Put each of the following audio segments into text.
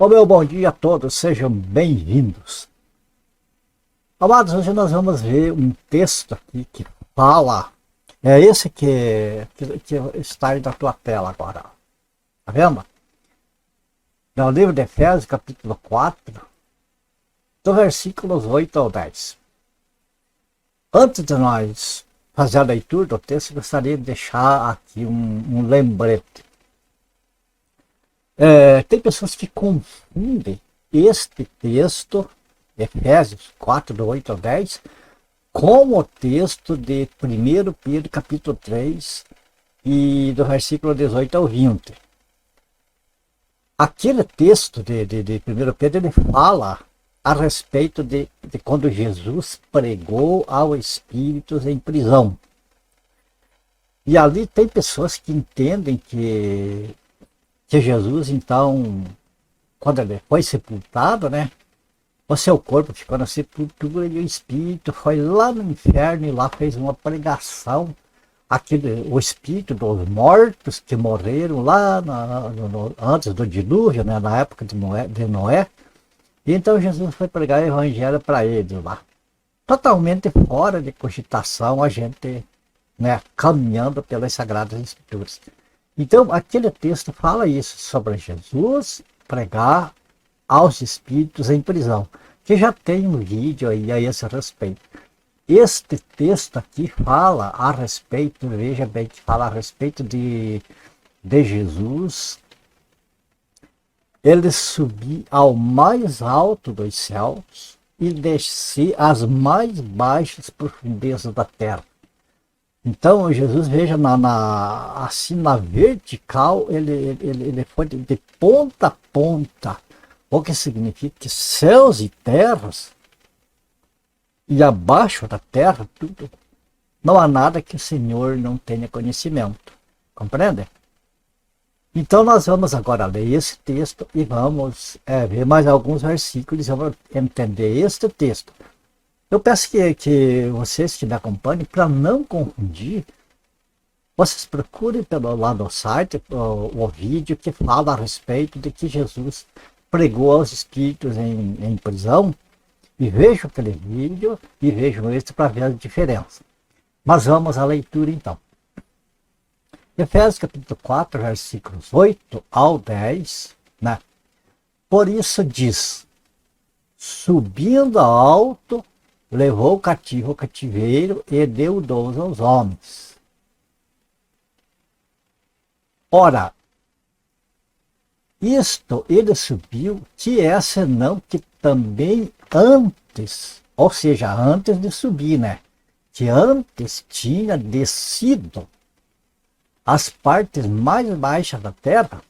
O meu bom dia a todos, sejam bem-vindos. Amados, hoje nós vamos ver um texto aqui que fala, é esse que está aí na tua tela agora, tá vendo? É o livro de Efésios, capítulo 4, do versículos 8 ao 10. Antes de nós fazer a leitura do texto, gostaria de deixar aqui um lembrete. Tem pessoas que confundem este texto, Efésios 4, do 8 ao 10, com o texto de 1 Pedro, capítulo 3, e do versículo 18 ao 20. Aquele texto de 1 Pedro, ele fala a respeito de quando Jesus pregou aos espíritos em prisão. E ali tem pessoas que entendem que Jesus, então, quando ele foi sepultado, né, o seu corpo ficou na sepultura e o espírito foi lá no inferno e lá fez uma pregação, o espírito dos mortos que morreram lá antes do dilúvio, né, na época de Noé. E então Jesus foi pregar o evangelho para eles lá. Totalmente fora de cogitação, a gente, né, caminhando pelas Sagradas Escrituras. Então, aquele texto fala isso, sobre Jesus pregar aos espíritos em prisão, que já tem um vídeo aí a esse respeito. Este texto aqui fala a respeito, veja bem, que fala a respeito de Jesus, ele subir ao mais alto dos céus e descer às mais baixas profundezas da terra. Então, Jesus, veja, assim na vertical, ele foi de ponta a ponta, o que significa que céus e terras, e abaixo da terra, tudo, não há nada que o Senhor não tenha conhecimento. Compreende? Então, nós vamos agora ler esse texto e vamos ver mais alguns versículos, vamos entender este texto. Eu peço que vocês que me acompanhem, para não confundir, vocês procurem lá no site o vídeo que fala a respeito de que Jesus pregou aos espíritos em prisão, e vejam aquele vídeo e vejam este para ver a diferença. Mas vamos à leitura então. Efésios capítulo 4, versículos 8 ao 10, né? Por isso diz, subindo alto, levou o cativo ao cativeiro e deu dons aos homens. Ora, isto ele subiu, que é senão que também antes, ou seja, antes de subir, né? Que antes tinha descido as partes mais baixas da terra.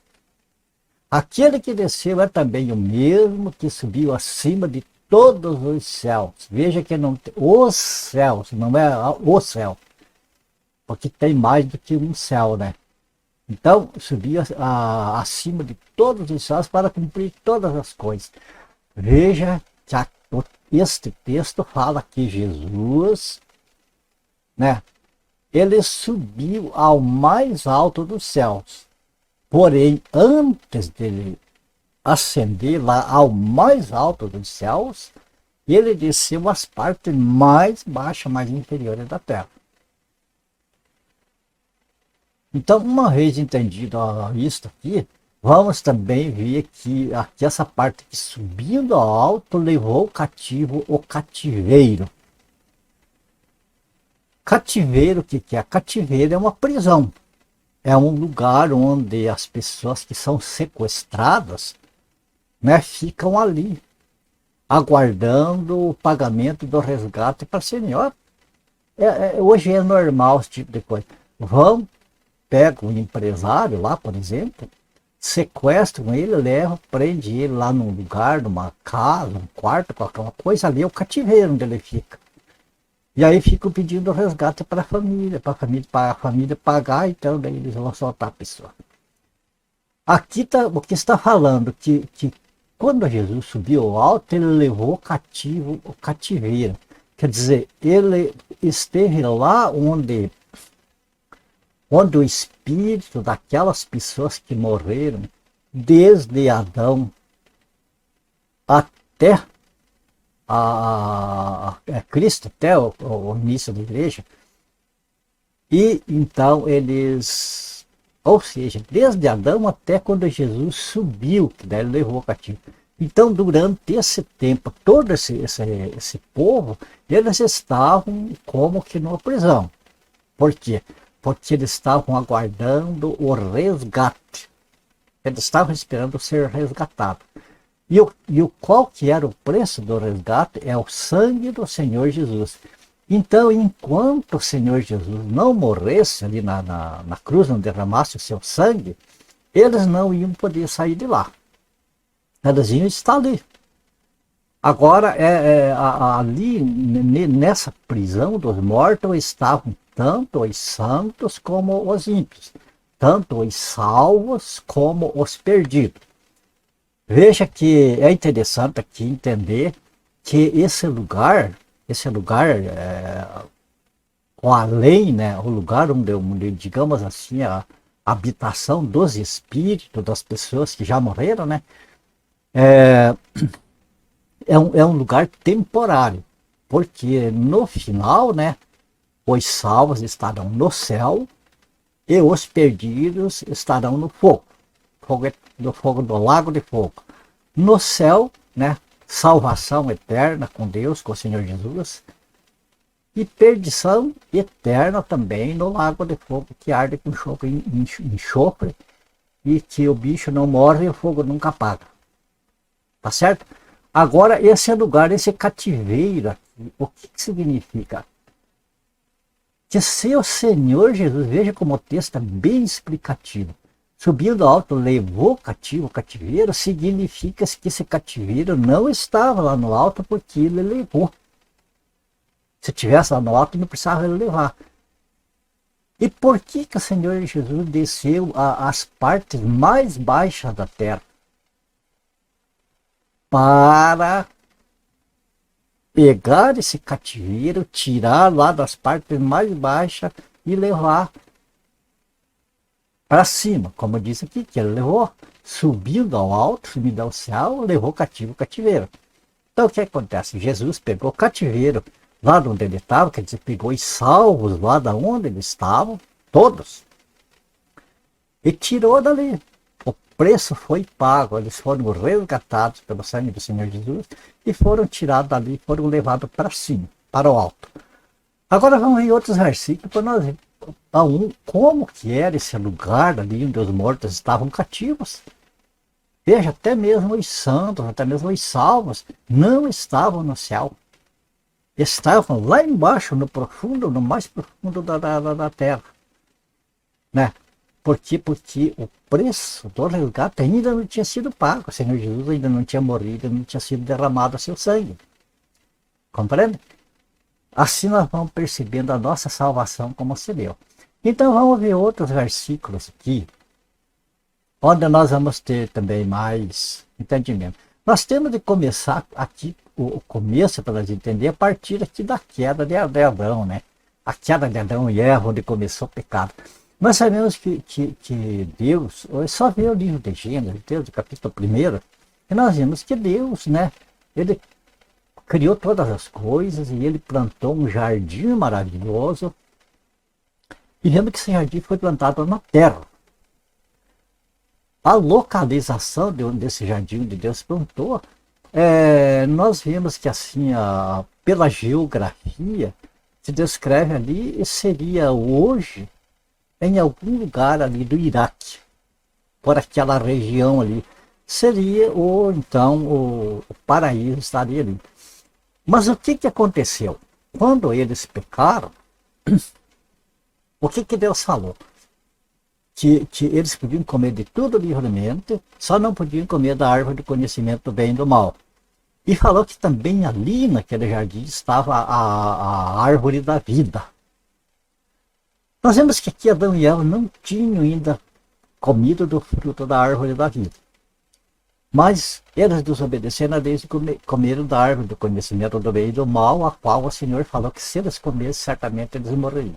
Aquele que desceu é também o mesmo que subiu acima de todos os céus. Veja que não tem os céus, não é o céu, porque tem mais do que um céu, né? Então, subiu acima de todos os céus para cumprir todas as coisas. Veja que este texto fala que Jesus, né, ele subiu ao mais alto dos céus. Porém, antes dele ascender lá ao mais alto dos céus, ele desceu às partes mais baixas, mais inferiores da terra. Então, uma vez entendido isso aqui, vamos também ver que aqui essa parte que subindo ao alto levou o cativo o cativeiro. Cativeiro, o que é? Cativeiro é uma prisão. É um lugar onde as pessoas que são sequestradas, né, ficam ali, aguardando o pagamento do resgate para senhor. Hoje é normal esse tipo de coisa. Pegam um empresário lá, por exemplo, sequestram ele, levam, prende ele lá num lugar, numa casa, um quarto, qualquer coisa, ali é o cativeiro onde ele fica. E aí ficam pedindo resgate para a família pagar, então daí eles vão soltar a pessoa. Aqui o que está falando, que quando Jesus subiu ao alto, ele levou o cativeiro. Quer dizer, ele esteve lá onde o espírito daquelas pessoas que morreram desde Adão até Cristo, até o início da igreja. E então eles, ou seja, desde Adão até quando Jesus subiu, que daí ele levou o cativo. Então, durante esse tempo, todo esse povo, eles estavam como que numa prisão. Por quê? Porque eles estavam aguardando o resgate. Eles estavam esperando ser resgatados. E qual que era o preço do resgate? É o sangue do Senhor Jesus. Então, enquanto o Senhor Jesus não morresse ali na cruz, não derramasse o seu sangue, eles não iam poder sair de lá. Eles iam estar ali. Agora, ali nessa prisão dos mortos estavam tanto os santos como os ímpios, tanto os salvos como os perdidos. Veja que é interessante aqui entender que esse lugar o além, né, o lugar onde, digamos assim, a habitação dos espíritos das pessoas que já morreram, né, é um lugar temporário, porque no final, né, os salvos estarão no céu e os perdidos estarão no fogo, do lago de fogo. No céu, né, salvação eterna com Deus, com o Senhor Jesus, e perdição eterna também no lago de fogo, que arde com enxofre, e que o bicho não morre e o fogo nunca apaga. Tá certo? Agora, esse lugar, esse cativeiro aqui, o que significa? Que se o Senhor Jesus, veja como o texto é bem explicativo, subiu do alto, levou o cativeiro, significa que esse cativeiro não estava lá no alto porque ele levou. Se tivesse lá no alto, não precisava ele levar. E por que o Senhor Jesus desceu às partes mais baixas da terra? Para pegar esse cativeiro, tirar lá das partes mais baixas e levar para cima, como disse aqui, que ele levou, subindo ao alto, subindo ao céu, levou o cativeiro. Então o que acontece? Jesus pegou o cativeiro lá de onde ele estava, quer dizer, pegou os salvos lá de onde eles estavam, todos, e tirou dali. O preço foi pago, eles foram resgatados pelo sangue do Senhor Jesus e foram tirados dali, foram levados para cima, para o alto. Agora vamos ver outros versículos para nós ver como que era esse lugar ali onde os mortos estavam cativos. Veja, até mesmo os santos, até mesmo os salvos, não estavam no céu. Estavam lá embaixo, no profundo, no mais profundo da terra. Né? Por quê? Porque o preço do resgate ainda não tinha sido pago. O Senhor Jesus ainda não tinha morrido, não tinha sido derramado o seu sangue. Compreende? Assim nós vamos percebendo a nossa salvação como se deu. Então vamos ver outros versículos aqui, onde nós vamos ter também mais entendimento. Nós temos de começar aqui, o começo para nós entender, a partir aqui da queda de Adão, né? A queda de Adão e Eva, onde começou o pecado. Nós sabemos que Deus, só ver o livro de Gênesis, Deus, capítulo 1, e nós vimos que Deus, né? Ele criou todas as coisas e ele plantou um jardim maravilhoso. E vemos que esse jardim foi plantado na terra. A localização desse jardim onde Deus plantou, nós vemos que assim, pela geografia, se descreve ali, seria hoje em algum lugar ali do Iraque, por aquela região ali. Seria, ou então, o paraíso estaria ali. Mas o que aconteceu? Quando eles pecaram, o que Deus falou? Que eles podiam comer de tudo livremente, só não podiam comer da árvore do conhecimento do bem e do mal. E falou que também ali naquele jardim estava a árvore da vida. Nós vemos que aqui Adão e Eva não tinham ainda comido do fruto da árvore da vida. Mas eles desobedeceram a Deus e comeram da árvore do conhecimento do bem e do mal, a qual o Senhor falou que se eles comessem, certamente eles morreriam.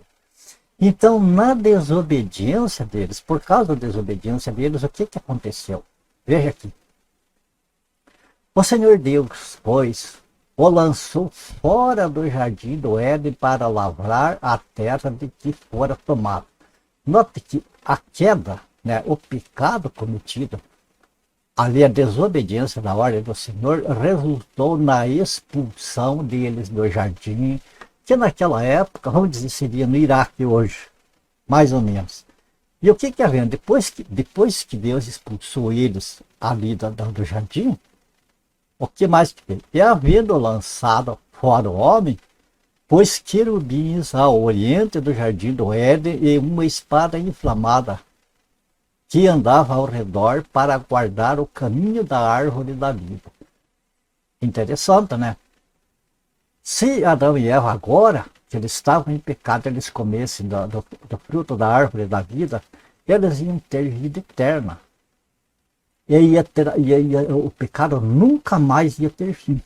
Então, na desobediência deles, por causa da desobediência deles, o que aconteceu? Veja aqui. O Senhor Deus, pois, o lançou fora do jardim do Éden para lavrar a terra de que fora tomado. Note que a queda, né, o pecado cometido, ali a desobediência da ordem do Senhor, resultou na expulsão deles do jardim, que naquela época, vamos dizer, seria no Iraque hoje, mais ou menos. E o que é vendo? Depois que Deus expulsou eles ali do jardim, o que mais que fez? E havendo lançado fora o homem, pôs querubins ao oriente do jardim do Éden e uma espada inflamada que andava ao redor para guardar o caminho da árvore da vida. Interessante, né? Se Adão e Eva agora, que eles estavam em pecado, eles comessem do fruto da árvore da vida, eles iam ter vida eterna. O pecado nunca mais ia ter fim.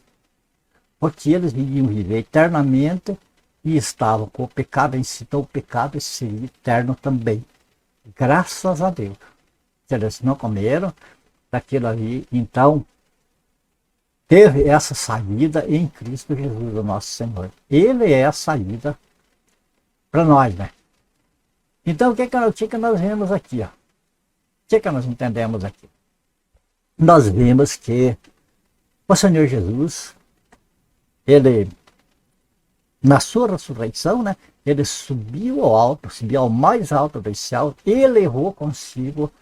Porque eles iam viver eternamente e estavam com o pecado em si, então o pecado seria eterno também. Graças a Deus. Eles não comeram daquilo ali, então teve essa saída em Cristo Jesus, o nosso Senhor. Ele é a saída para nós, né? Então, o que nós vemos aqui? Ó? O que nós entendemos aqui? Nós vimos que o Senhor Jesus, ele, na sua ressurreição, né, ele subiu ao alto, subiu ao mais alto dos céus e levou consigo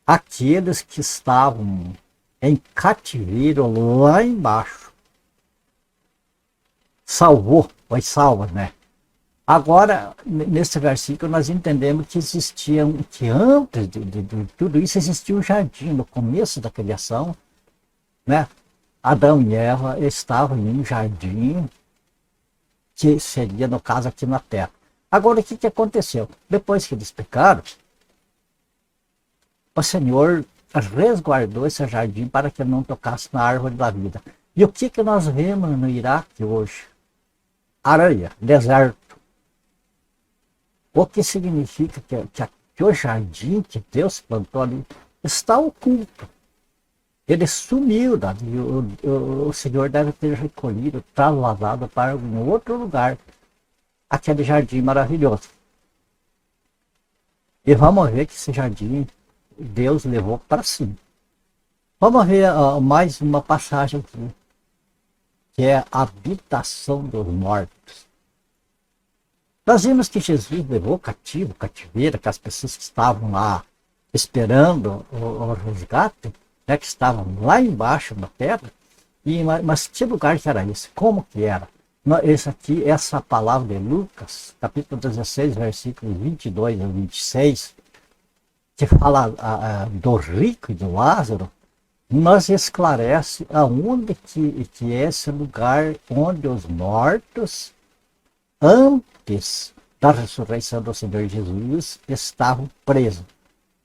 aqueles que estavam em cativeiro lá embaixo. Salvou, foi salvo, né? Agora, nesse versículo, nós entendemos que que antes de tudo isso existia um jardim, no começo da criação, né? Adão e Eva estavam em um jardim, que seria, no caso, aqui na terra. Agora, o que aconteceu? Depois que eles pecaram, o Senhor resguardou esse jardim para que não tocasse na árvore da vida. E o que nós vemos no Iraque hoje? Areia, deserto. O que significa que o jardim que Deus plantou ali está oculto. Ele sumiu dali. O Senhor deve ter recolhido, trasladado para algum outro lugar aquele jardim maravilhoso. E vamos ver que esse jardim Deus levou para cima. Vamos ver mais uma passagem aqui, que é a habitação dos mortos. Nós vimos que Jesus levou cativeiro, que as pessoas que estavam lá esperando o resgate, né, que estavam lá embaixo na terra, mas que lugar que era esse? Como que era? Essa palavra de Lucas, capítulo 16, versículos 22 a 26, que fala do rico e do Lázaro, nos esclarece aonde que é esse lugar onde os mortos, antes da ressurreição do Senhor Jesus, estavam presos.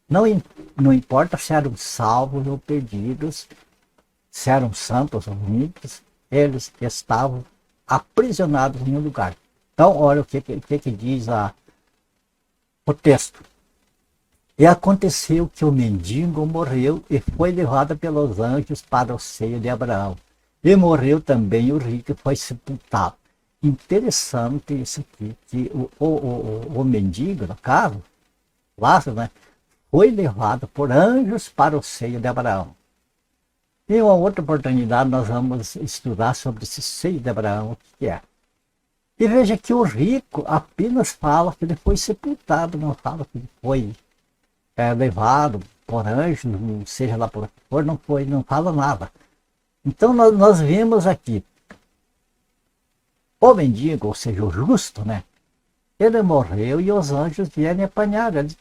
Não importa se eram salvos ou perdidos, se eram santos ou ímpios, eles estavam aprisionados em um lugar. Então, olha o que diz o texto. E aconteceu que o mendigo morreu e foi levado pelos anjos para o seio de Abraão. E morreu também o rico e foi sepultado. Interessante isso aqui, que o mendigo, no caso, Lázaro, né, foi levado por anjos para o seio de Abraão. Em uma outra oportunidade nós vamos estudar sobre esse seio de Abraão, o que é. E veja que o rico apenas fala que ele foi sepultado, não fala que ele foi levado por anjos, seja lá por que for, não fala nada. Então nós vemos aqui, o mendigo, ou seja, o justo, né? Ele morreu e os anjos vieram apanhar. Ele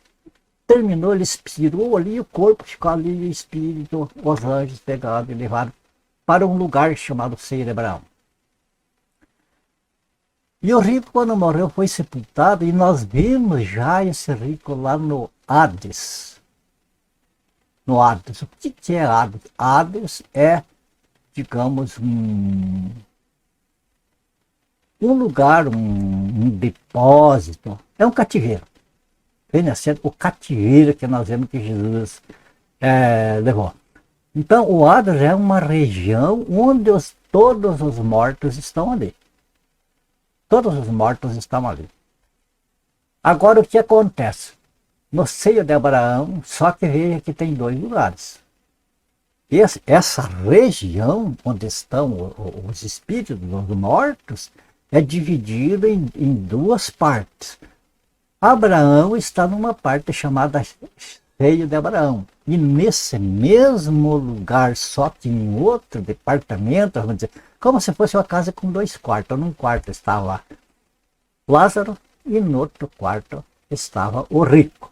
terminou, ele expirou ali, o corpo ficou ali, o espírito, os anjos pegaram e levaram para um lugar chamado seio de Abraão. E o rico, quando morreu, foi sepultado, e nós vimos já esse rico lá no Hades. No Hades. O que é Hades? Hades é, digamos, um lugar, um depósito, é um cativeiro. Vem nascendo o cativeiro que nós vemos que Jesus levou. Então o Hades é uma região onde todos os mortos estão ali. Todos os mortos estão ali. Agora o que acontece? No seio de Abraão, só que veja que tem dois lugares. Essa região onde estão os espíritos dos mortos é dividida em duas partes. Abraão está numa parte chamada seio de Abraão. E nesse mesmo lugar, só que em outro departamento, vamos dizer, como se fosse uma casa com dois quartos. Num quarto estava Lázaro e no outro quarto estava o rico.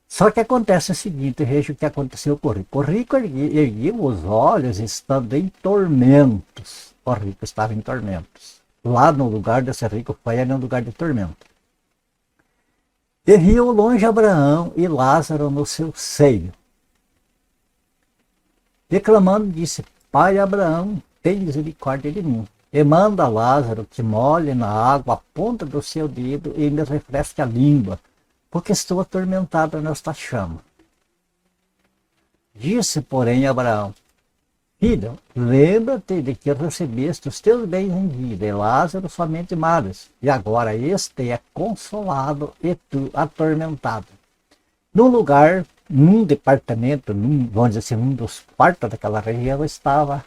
Só que acontece o seguinte, veja o que aconteceu com o rico. O rico ergueu os olhos estando em tormentos. O rico estava em tormentos. Lá no lugar desse rico foi no lugar de tormento. E viu longe Abraão e Lázaro no seu seio. Reclamando, disse: Pai Abraão, tem misericórdia de mim. E manda Lázaro que molhe na água a ponta do seu dedo e me refresque a língua, porque estou atormentado nesta chama. Disse, porém, Abraão: Filho, lembra-te de que recebeste os teus bens em vida, e Lázaro somente males, e agora este é consolado e tu atormentado. Num lugar, num departamento, vamos dizer assim, num dos quartos daquela região, estava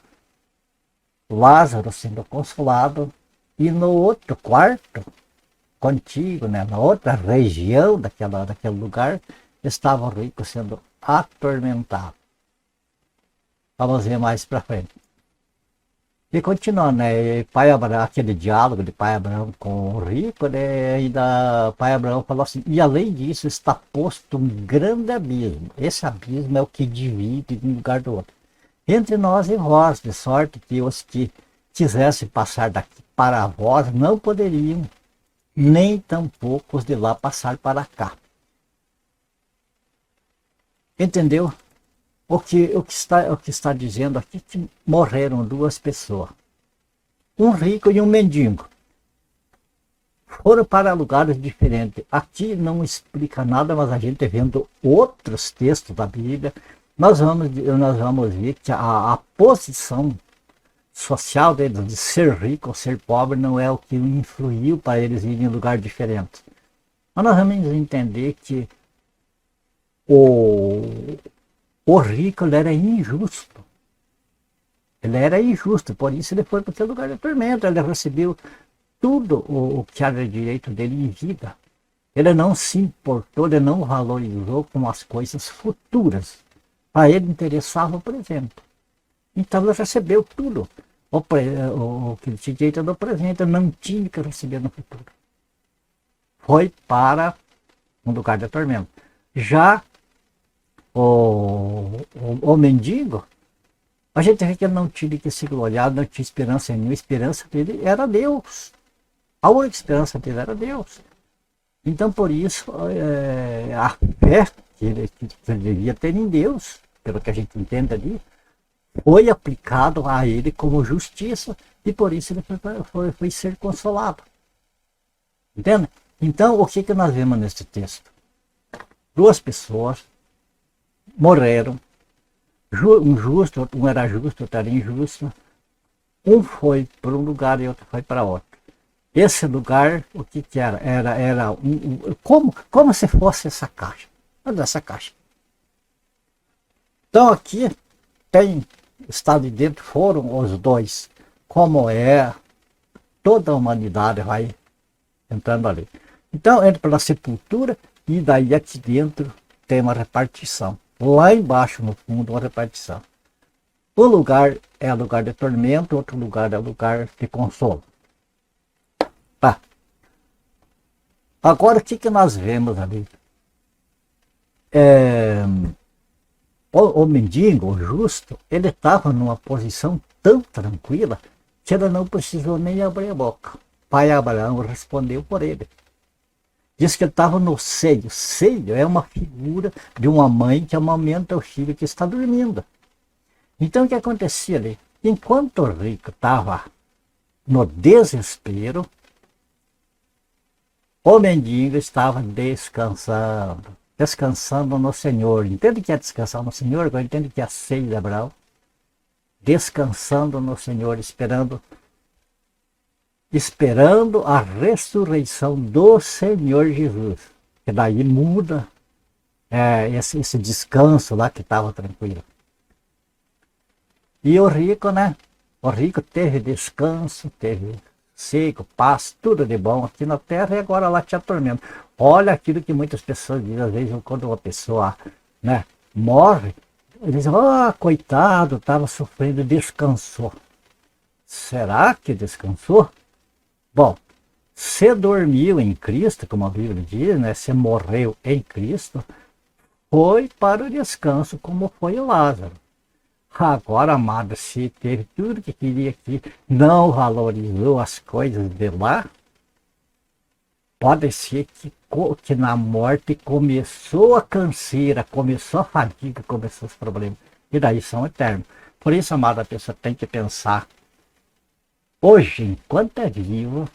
Lázaro sendo consolado, e no outro quarto, contigo, né, na outra região daquele lugar, estava o rico sendo atormentado. Vamos ver mais para frente. E continuando, né, pai Abraão, aquele diálogo de pai Abraão com o rico, né, ainda pai Abraão falou assim: e além disso está posto um grande abismo. Esse abismo é o que divide de um lugar do outro, entre nós e vós, de sorte que os que quisessem passar daqui para vós não poderiam, nem tampouco os de lá passar para cá. Entendeu? O que está dizendo aqui é que morreram duas pessoas, um rico e um mendigo. Foram para lugares diferentes. Aqui não explica nada, mas a gente vendo outros textos da Bíblia, nós vamos ver que a posição social deles, de ser rico ou ser pobre, não é o que influiu para eles irem em lugar diferente. Mas nós vamos entender que o rico, ele era injusto. Ele era injusto, por isso ele foi para aquele lugar de tormento. Ele recebeu tudo o que era direito dele em vida. Ele não se importou, ele não valorizou com as coisas futuras. Para ele interessava o presente. Então ele recebeu tudo. O que ele tinha direito no presente, ele não tinha que receber no futuro. Foi para um lugar de tormento. Já o mendigo, a gente vê que ele não tinha que se gloriar, não tinha esperança nenhuma. A esperança dele era Deus. A única esperança dele era Deus. Então, por isso, a fé que ele devia ter em Deus, pelo que a gente entende ali, foi aplicado a ele como justiça, e por isso ele foi ser consolado. Entende? Então, o que nós vemos nesse texto? Duas pessoas morreram, um justo, um era justo, outro era injusto. Um foi para um lugar e outro foi para outro. Esse lugar, o que era? Era como se fosse essa caixa. Olha essa caixa. Então aqui está ali dentro, foram os dois. Como é, toda a humanidade vai entrando ali. Então entra pela sepultura e daí aqui dentro tem uma repartição. Lá embaixo, no fundo, uma repartição. Um lugar é lugar de tormento, outro lugar é lugar de consolo. Tá. Agora, o que nós vemos ali? O mendigo, o justo, ele estava numa posição tão tranquila que ele não precisou nem abrir a boca. Pai Abraão respondeu por ele. Diz que ele estava no seio. Seio é uma figura de uma mãe que amamenta o filho que está dormindo. Então o que acontecia ali? Enquanto o rico estava no desespero, o mendigo estava descansando. descansando no Senhor. Entende o que é descansar no Senhor? Agora entende o que é a ceia de Abraão. Descansando no Senhor, esperando a ressurreição do Senhor Jesus. Que daí muda esse descanso lá que estava tranquilo. E o rico, né? O rico teve descanso, teve seco, paz, tudo de bom aqui na terra, e agora lá te atormenta. Olha aquilo que muitas pessoas dizem, às vezes, quando uma pessoa, né, morre, eles dizem, coitado, estava sofrendo, descansou. Será que descansou? Bom, se dormiu em Cristo, como a Bíblia diz, né, se morreu em Cristo, foi para o descanso, como foi o Lázaro. Agora, amado, se teve tudo que queria aqui, não valorizou as coisas de lá, pode ser que na morte começou a canseira, começou a fadiga, começou os problemas. E daí são eternos. Por isso, amado, a pessoa tem que pensar, hoje, enquanto é vivo,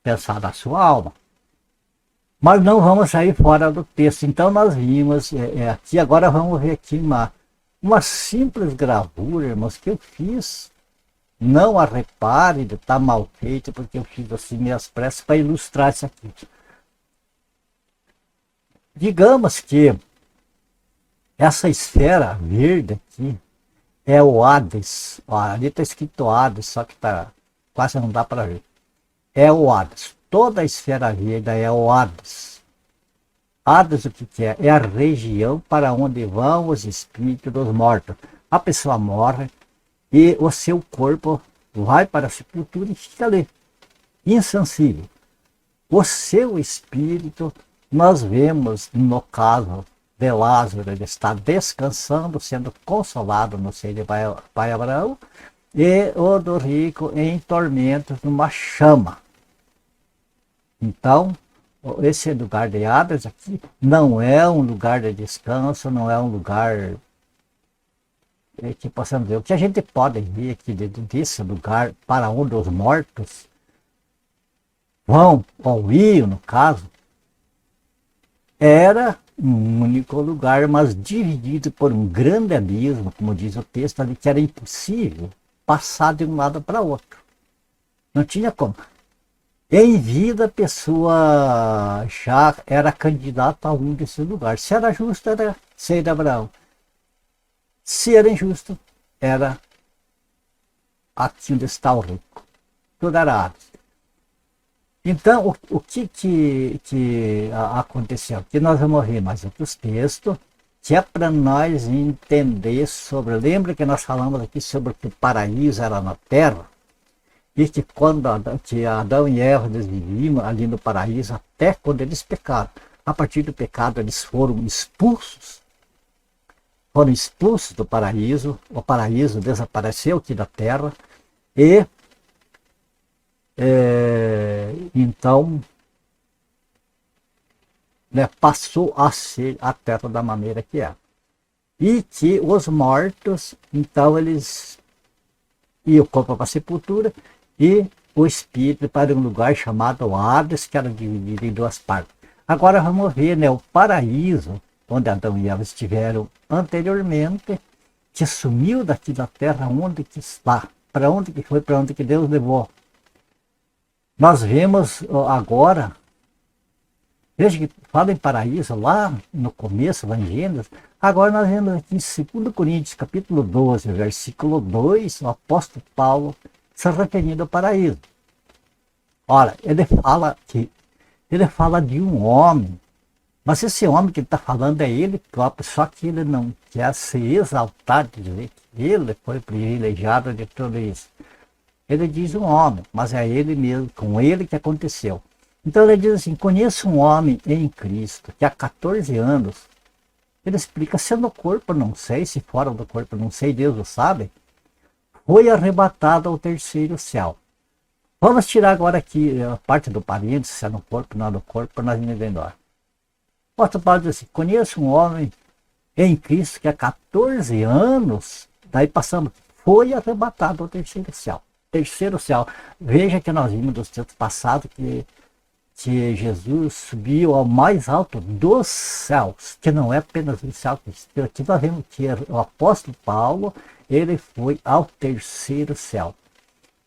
pensar na sua alma. Mas não vamos sair fora do texto. Então nós vimos aqui, agora vamos ver aqui uma simples gravura, irmãos, que eu fiz. Não a repare de estar mal feito, porque eu fiz assim minhas pressas para ilustrar isso aqui. Digamos que essa esfera verde aqui é o Hades. Ó, ali está escrito Hades, só que quase não dá para ver. É o Hades. Toda a esfera verde é o Hades. Hades, o que é? É a região para onde vão os espíritos dos mortos. A pessoa morre e o seu corpo vai para a sepultura e fica ali, insensível. O seu espírito, nós vemos no caso de Lázaro, ele está descansando, sendo consolado no seio de Pai Abraão, e o do rico em tormentos numa chama. Então, esse lugar de Hades aqui não é um lugar de descanso, não é um lugar que possamos ver. O que a gente pode ver aqui desse lugar para onde os mortos vão, ou iam no caso, era um único lugar, mas dividido por um grande abismo, como diz o texto ali, que era impossível passar de um lado para outro. Não tinha como. Em vida, a pessoa já era candidata a um desses lugares. Se era justo, era seio de Abraão. Se era injusto, era aqui onde está o rico. Tudo era Hades. Então, o que aconteceu? Que nós vamos ver mais outros textos, que é para nós entender sobre... Lembra que nós falamos aqui sobre que o paraíso era na terra? E que quando Adão e Eva eles viviam ali no paraíso, até quando eles pecaram. A partir do pecado eles foram expulsos do paraíso, o paraíso desapareceu aqui da terra, e então, né, passou a ser a terra da maneira que é. E que os mortos, então eles iam para a sepultura, e o espírito para um lugar chamado Hades, que era dividido em duas partes. Agora vamos ver, né, o paraíso, onde Adão e Eva estiveram anteriormente, que sumiu daqui da terra, onde que está, para onde que foi, para onde que Deus levou. Nós vemos agora, veja que fala em paraíso lá no começo, lá em Gênesis. Agora nós vemos aqui em 2 Coríntios, capítulo 12, versículo 2, o apóstolo Paulo se referindo ao paraíso. Ora, ele fala de um homem, mas esse homem que ele está falando é ele próprio, só que ele não quer se exaltar, dizer que ele foi privilegiado de tudo isso. Ele diz um homem, mas é ele mesmo, com ele que aconteceu. Então ele diz assim, conheço um homem em Cristo, que há 14 anos, ele explica, se no corpo não sei, se fora do corpo não sei, Deus o sabe, foi arrebatado ao terceiro céu. Vamos tirar agora aqui a parte do parênteses, se é no corpo, não é no corpo, para nós entender. O apóstolo Paulo diz assim, conheço um homem em Cristo que há 14 anos, daí passamos, foi arrebatado ao terceiro céu. Terceiro céu. Veja que nós vimos dos tempos passados que que Jesus subiu ao mais alto dos céus, que não é apenas o céu, aqui nós vemos que o apóstolo Paulo, ele foi ao terceiro céu.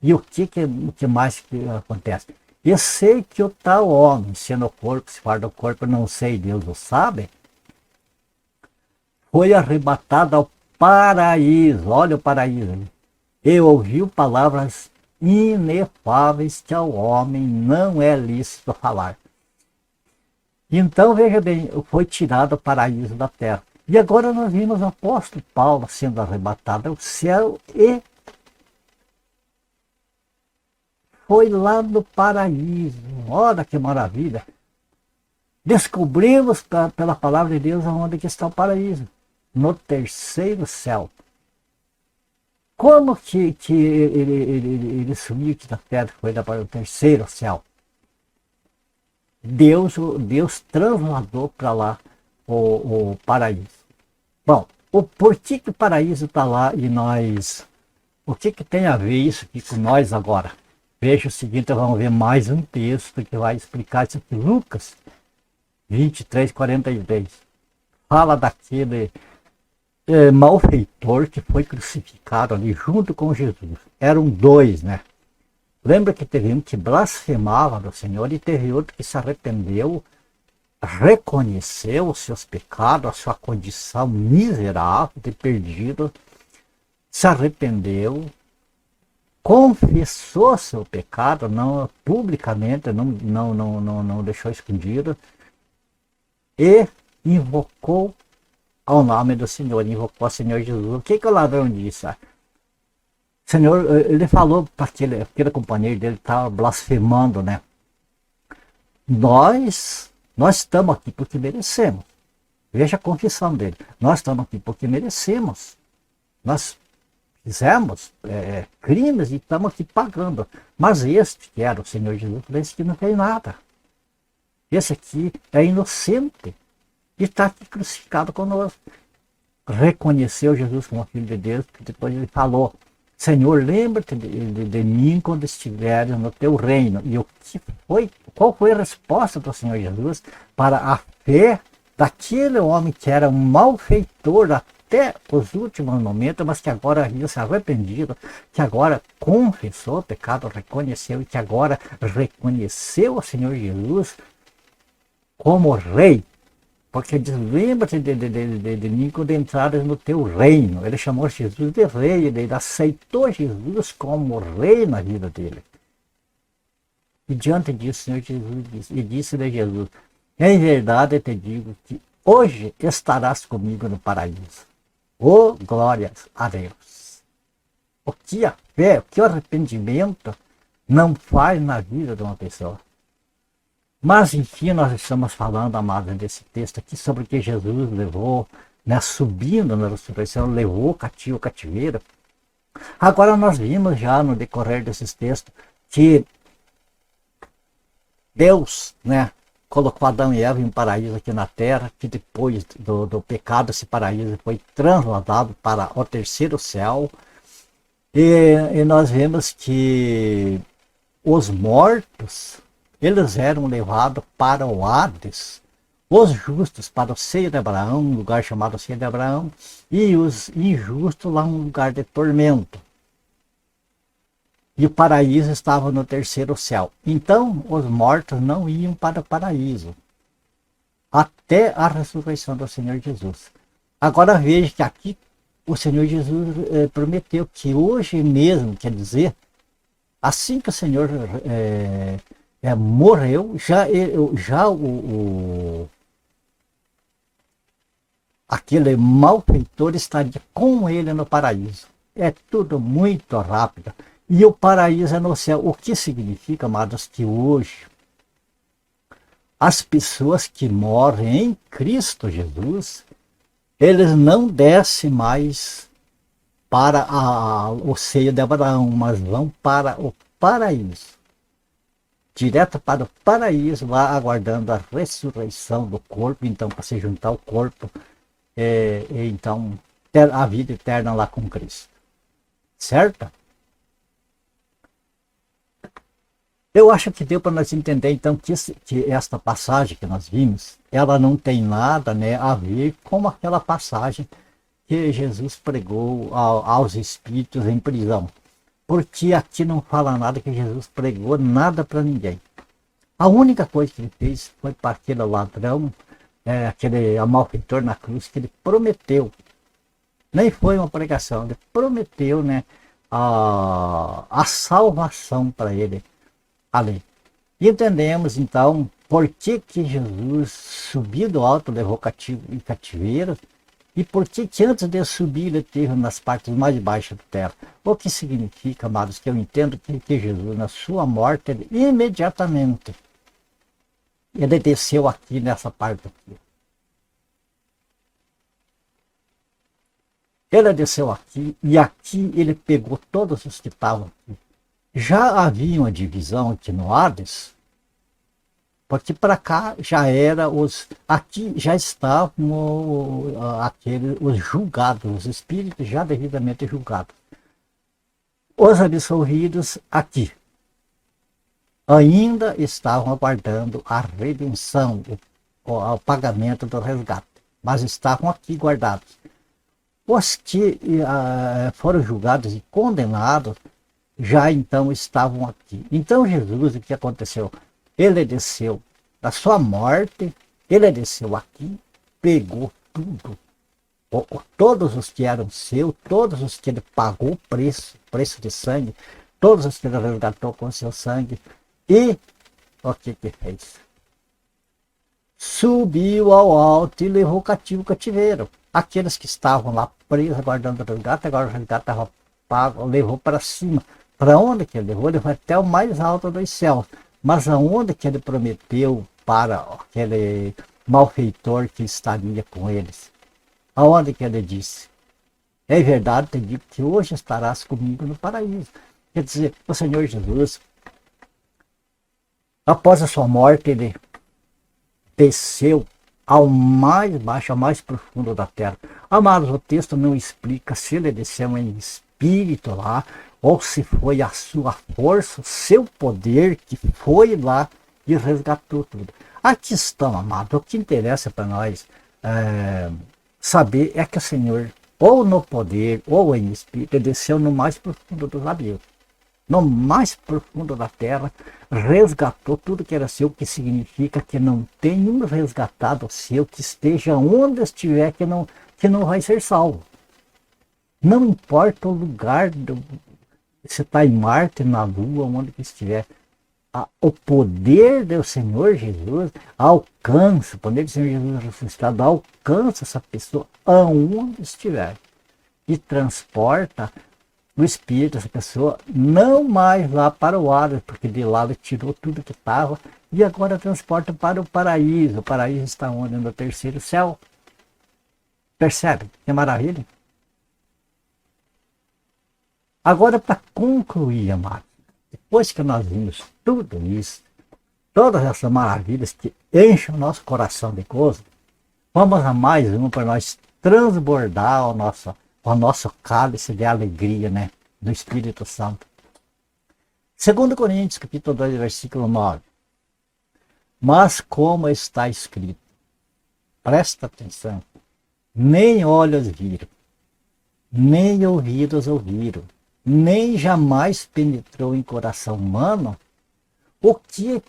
E o que mais que acontece? Eu sei que o tal homem, se no corpo, se fora do corpo, não sei, Deus o sabe, foi arrebatado ao paraíso. Olha o paraíso. E ouviu palavras inefáveis que ao homem não é lícito falar. Então, veja bem, foi tirado o paraíso da terra. E agora nós vimos o apóstolo Paulo sendo arrebatado ao céu e foi lá no paraíso. Olha que maravilha. Descobrimos pela palavra de Deus onde que está o paraíso. No terceiro céu. Como que ele subiu aqui da terra e foi para o terceiro céu? Deus trasladou para lá o paraíso. Bom, por que o paraíso está lá e nós... O que tem a ver isso aqui com nós agora? Veja o seguinte, vamos ver mais um texto que vai explicar isso aqui. Lucas 23, 43. Fala daquele malfeitor que foi crucificado ali junto com Jesus. Eram dois, né? Lembra que teve um que blasfemava do Senhor e teve outro que se arrependeu, reconheceu os seus pecados, a sua condição miserável de perdido, se arrependeu, confessou seu pecado, não publicamente, não deixou escondido, e invocou ao nome do Senhor, invocou o Senhor Jesus. O que o ladrão disse? Senhor, ele falou para aquele companheiro dele que estava blasfemando, né? Nós estamos aqui porque merecemos. Veja a confissão dele. Nós estamos aqui porque merecemos. Nós fizemos crimes e estamos aqui pagando. Mas este, que era o Senhor Jesus, esse que não fez nada. Esse aqui é inocente. E está aqui crucificado conosco. Reconheceu Jesus como Filho de Deus, porque depois ele falou: Senhor, lembra-te de mim quando estiveres no teu reino. E qual foi a resposta do Senhor Jesus para a fé daquele homem que era um malfeitor até os últimos momentos, mas que agora havia se arrependido, que agora confessou o pecado, reconheceu e que agora reconheceu o Senhor Jesus como Rei. Porque diz, lembra-te de mim quando entrares no teu reino. Ele chamou Jesus de rei, ele aceitou Jesus como rei na vida dele. E diante disso, o Senhor Jesus disse, e disse-lhe Jesus: em verdade eu te digo que hoje estarás comigo no paraíso. Oh, glórias a Deus! O que a fé, o que o arrependimento não faz na vida de uma pessoa. Mas, enfim, nós estamos falando, amados, desse texto aqui sobre o que Jesus levou, né, subindo na ressurreição, levou o cativeiro. Agora nós vimos já no decorrer desses textos que Deus, né, colocou Adão e Eva em um paraíso aqui na terra, que depois do pecado esse paraíso foi transladado para o terceiro céu. E nós vemos que os mortos, eles eram levados para o Hades, os justos para o seio de Abraão, um lugar chamado seio de Abraão, e os injustos lá um lugar de tormento. E o paraíso estava no terceiro céu. Então os mortos não iam para o paraíso, até a ressurreição do Senhor Jesus. Agora veja que aqui o Senhor Jesus prometeu que hoje mesmo, quer dizer, assim que o Senhor morreu, aquele malfeitor estaria com ele no paraíso. É tudo muito rápido. E o paraíso é no céu. O que significa, amados, que hoje as pessoas que morrem em Cristo Jesus, eles não descem mais para o seio de Abraão, mas vão para o paraíso. Direto para o paraíso, lá aguardando a ressurreição do corpo, então para se juntar ao corpo, e então ter a vida eterna lá com Cristo. Certo? Eu acho que deu para nós entender, então, que esta passagem que nós vimos, ela não tem nada, né, a ver com aquela passagem que Jesus pregou aos espíritos em prisão. Porque aqui não fala nada que Jesus pregou nada para ninguém. A única coisa que ele fez foi para aquele ladrão, aquele malfeitor na cruz, que ele prometeu. Nem foi uma pregação, ele prometeu, né, a salvação para ele ali. E entendemos então por que Jesus subiu do alto, levou em cativeiro, e por que antes de subir ele esteve nas partes mais baixas da terra. O que significa, amados, que eu entendo que Jesus, na sua morte, ele, imediatamente, ele desceu aqui nessa parte aqui. Ele desceu aqui e aqui ele pegou todos os que estavam aqui. Já havia uma divisão aqui no Hades, porque para cá já era aqui já estavam os julgados, os espíritos já devidamente julgados. Os absolvidos aqui ainda estavam aguardando a redenção, o pagamento do resgate, mas estavam aqui guardados. Os que foram julgados e condenados já então estavam aqui. Então Jesus, o que aconteceu? Ele desceu da sua morte, ele desceu aqui, pegou tudo. Todos os que eram seus, todos os que ele pagou preço de sangue, todos os que ele resgatou com seu sangue. E o que fez? Subiu ao alto e levou cativo o cativeiro. Aqueles que estavam lá presos, aguardando o resgate, agora o resgate estava pago, levou para cima. Para onde que ele levou? Ele foi até o mais alto dos céus. Mas aonde que ele prometeu para aquele malfeitor que estaria com eles? Aonde que ele disse? É verdade, te digo que hoje estarás comigo no paraíso. Quer dizer, o Senhor Jesus, após a sua morte, ele desceu ao mais baixo, ao mais profundo da terra. Amados, o texto não explica se ele desceu em espírito lá, ou se foi a sua força, o seu poder que foi lá e resgatou tudo. A questão, amado, o que interessa para nós saber é que o Senhor, ou no poder, ou em espírito, desceu no mais profundo dos abismos, no mais profundo da terra, resgatou tudo que era seu, que significa que não tem um resgatado seu que esteja onde estiver que não vai ser salvo. Não importa o lugar, se está em Marte, na Lua, onde que estiver, o poder do Senhor Jesus alcança, o poder do Senhor Jesus ressuscitado alcança essa pessoa aonde estiver e transporta o espírito dessa pessoa não mais lá para o Hades, porque de lá ele tirou tudo que estava e agora transporta para o paraíso. O paraíso está onde? No terceiro céu. Percebe? Que maravilha. Agora, para concluir, amado, depois que nós vimos tudo isso, todas essas maravilhas que enchem o nosso coração de gozo, vamos a mais uma para nós transbordar o nosso cálice de alegria, né, do Espírito Santo. 2 Coríntios, capítulo 2, versículo 9. Mas como está escrito, presta atenção, nem olhos viram, nem ouvidos ouviram, nem jamais penetrou em coração humano o que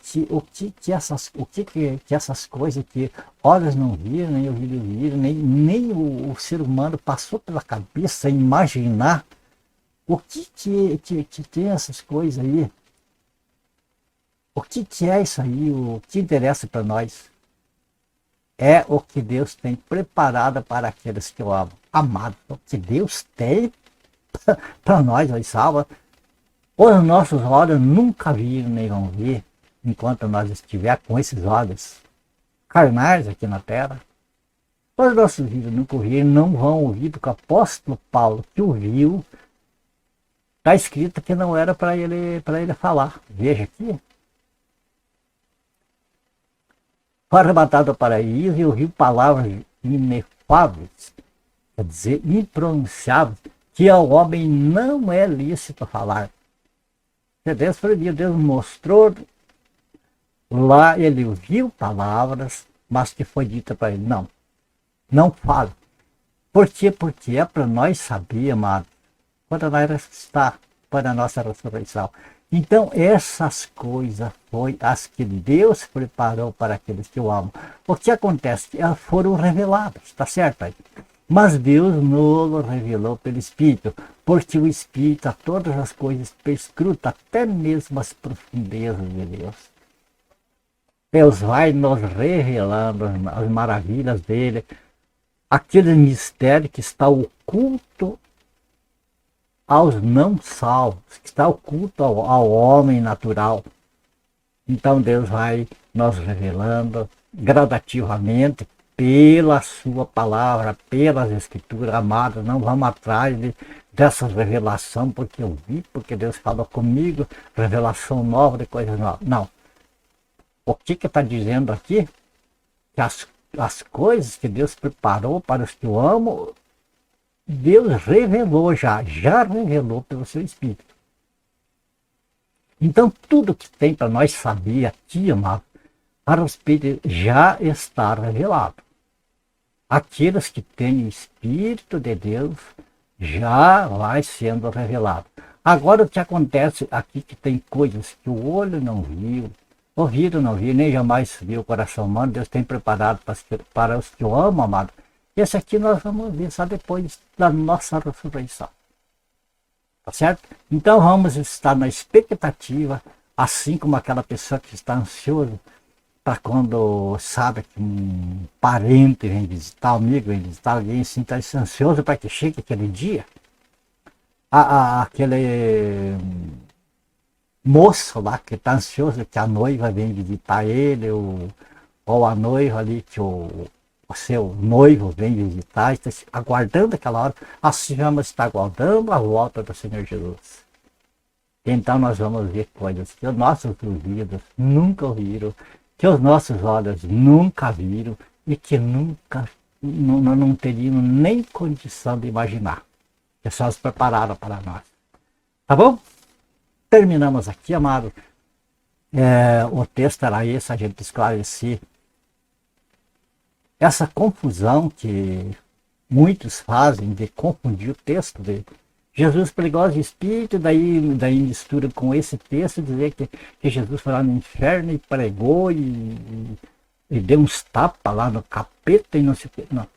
essas coisas que olhos não viram, nem ouvidos viram, nem o ser humano passou pela cabeça imaginar o que tem essas coisas aí. O que é isso aí? O que interessa para nós é o que Deus tem preparado para aqueles que o amam. Amado, o que Deus tem para nós, ó, salva. Os nossos olhos nunca viram nem vão ver, enquanto nós estiver com esses olhos carnais aqui na terra. Os nossos ouvidos nunca ouviram, não vão ouvir, porque o apóstolo Paulo que ouviu, está escrito que não era para ele falar. Veja aqui. Foi arrebatado ao paraíso e ouviu palavras inefáveis, quer dizer, impronunciáveis, que ao homem não é lícito falar. Deus proibiu, Deus mostrou. Lá ele ouviu palavras, mas que foi dita para ele, não, não fale. Por quê? Porque é para nós saber, amado, quando nós ressuscitar, para a nossa ressurreição. Então, essas coisas foi as que Deus preparou para aqueles que o amam. O que acontece? Elas foram reveladas, está certo aí? Mas Deus não revelou pelo Espírito, porque o Espírito a todas as coisas perscruta, até mesmo as profundezas de Deus. Deus vai nos revelando as maravilhas dele, aquele mistério que está oculto aos não salvos, que está oculto ao homem natural. Então Deus vai nos revelando gradativamente pela sua palavra, pelas escrituras, amadas. Não vamos atrás dessas revelações porque eu vi, porque Deus falou comigo, revelação nova de coisas novas. Não. O que está dizendo aqui? Que as coisas que Deus preparou para os que o amam, Deus revelou já revelou pelo seu Espírito. Então tudo que tem para nós saber aqui, amado, a respeito já está revelado. Aqueles que têm o Espírito de Deus já vai sendo revelado. Agora o que acontece aqui que tem coisas que o olho não viu, ouvido não viu, nem jamais viu o coração humano, Deus tem preparado para os que o amam, amado. Esse aqui nós vamos ver só depois da nossa ressurreição. Tá certo? Então vamos estar na expectativa, assim como aquela pessoa que está ansiosa para quando sabe que um parente vem visitar, um amigo vem visitar, alguém assim, está ansioso para que chegue aquele dia. Aquele moço lá que está ansioso que a noiva vem visitar ele, ou a noiva ali que o seu noivo vem visitar, está aguardando aquela hora, assim vamos estar aguardando a volta do Senhor Jesus. Então nós vamos ver coisas que os nossos ouvidos nunca ouviram, que os nossos olhos nunca viram e que nunca, não teríamos nem condição de imaginar. Que só os prepararam para nós. Tá bom? Terminamos aqui, amado. O texto era esse, a gente esclarecer essa confusão que muitos fazem de confundir o texto de Jesus pregou de Espírito, daí mistura com esse texto, dizer que Jesus foi lá no inferno e pregou e deu uns tapas lá no capeta e não sei o que. Não,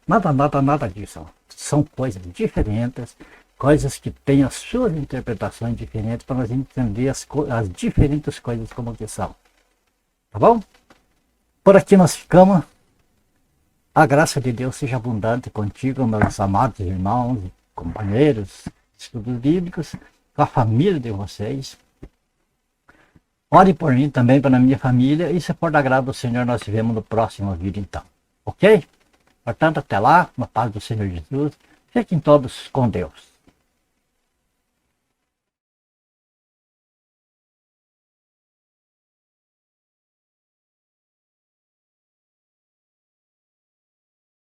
nada disso. São coisas diferentes, coisas que têm as suas interpretações diferentes para nós entender as diferentes coisas como que são. Tá bom? Por aqui nós ficamos. A graça de Deus seja abundante contigo, meus amados irmãos e companheiros, estudos bíblicos, com a família de vocês. Ore por mim também, para a minha família, e se for da graça do Senhor, nós nos vemos no próximo vídeo então. Ok? Portanto, até lá, na paz do Senhor Jesus, fiquem todos com Deus.